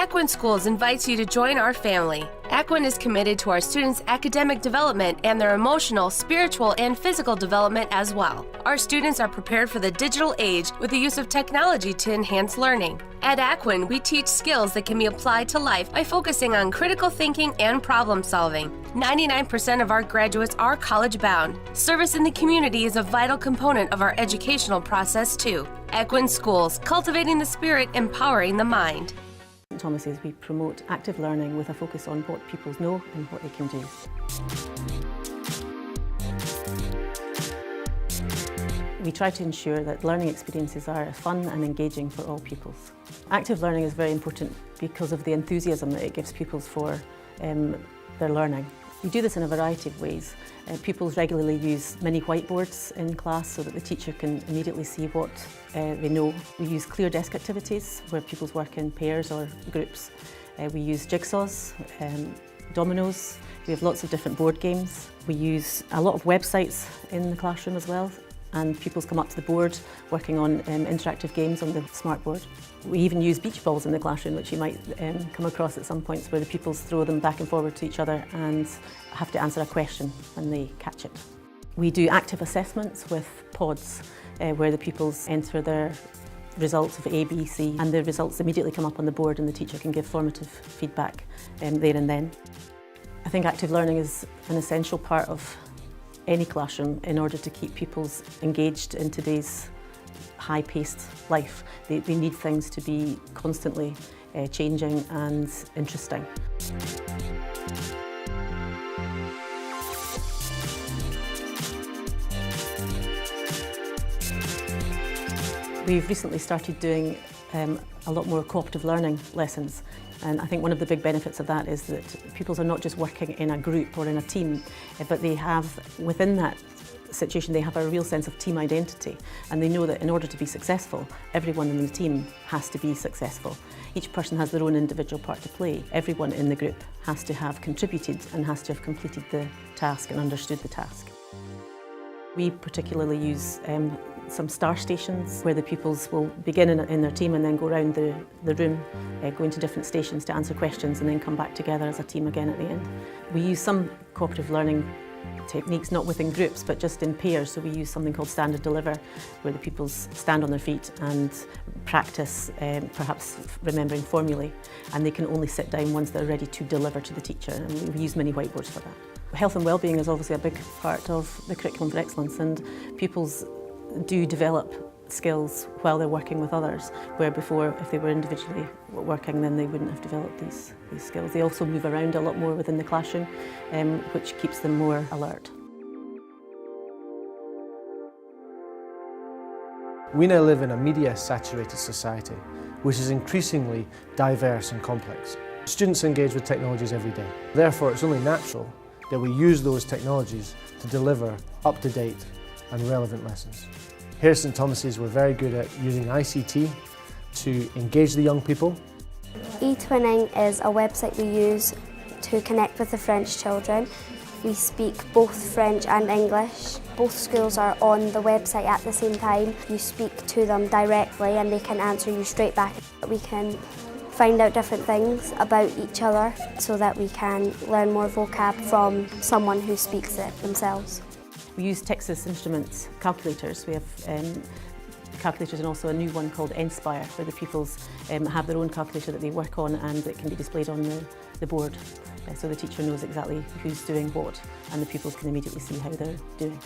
Aquin Schools invites you to join our family. Aquin is committed to our students' academic development and their emotional, spiritual, and physical development as well. Our students are prepared for the digital age with the use of technology to enhance learning. At Aquin, we teach skills that can be applied to life by focusing on critical thinking and problem solving. 99% of our graduates are college-bound. Service in the community is a vital component of our educational process, too. Aquin Schools, cultivating the spirit, empowering the mind. Thomas's, we promote active learning with a focus on what pupils know and what they can do. We try to ensure that learning experiences are fun and engaging for all pupils. Active learning is very important because of the enthusiasm that it gives pupils for their learning. We do this in a variety of ways. Pupils regularly use mini whiteboards in class so that the teacher can immediately see what they know. We use clear desk activities where pupils work in pairs or groups. We use jigsaws, dominoes. We have lots of different board games. We use a lot of websites in the classroom as well, and pupils come up to the board working on interactive games on the smart board. We even use beach balls in the classroom, which you might come across at some points, where the pupils throw them back and forward to each other and have to answer a question when they catch it. We do active assessments with pods, where the pupils enter their results of A, B, C, and the results immediately come up on the board and the teacher can give formative feedback there and then. I think active learning is an essential part of any classroom in order to keep pupils engaged in today's high-paced life. They need things to be constantly changing and interesting. We've recently started doing a lot more cooperative learning lessons, and I think one of the big benefits of that is that pupils are not just working in a group or in a team, but they have, within that situation, they have a real sense of team identity, and they know that in order to be successful, everyone in the team has to be successful. Each person has their own individual part to play. Everyone in the group has to have contributed and has to have completed the task and understood the task. We particularly use some star stations where the pupils will begin in their team and then go around the room, go into different stations to answer questions and then come back together as a team again at the end. We use some cooperative learning techniques not within groups but just in pairs, so we use something called stand and deliver, where the pupils stand on their feet and practice perhaps remembering formulae, and they can only sit down once they're ready to deliver to the teacher, and we use many whiteboards for that. Health and well-being is obviously a big part of the Curriculum for Excellence, and pupils do develop skills while they're working with others, where before, if they were individually working, then they wouldn't have developed these skills. They also move around a lot more within the classroom, which keeps them more alert. We now live in a media-saturated society, which is increasingly diverse and complex. Students engage with technologies every day. Therefore, it's only natural that we use those technologies to deliver up-to-date and relevant lessons. Here at St Thomas's, we're very good at using ICT to engage the young people. eTwinning is a website we use to connect with the French children. We speak both French and English. Both schools are on the website at the same time. You speak to them directly and they can answer you straight back. We can find out different things about each other so that we can learn more vocab from someone who speaks it themselves. We use Texas Instruments calculators. We have calculators and also a new one called Inspire, where the pupils have their own calculator that they work on and it can be displayed on the board. So the teacher knows exactly who's doing what and the pupils can immediately see how they're doing.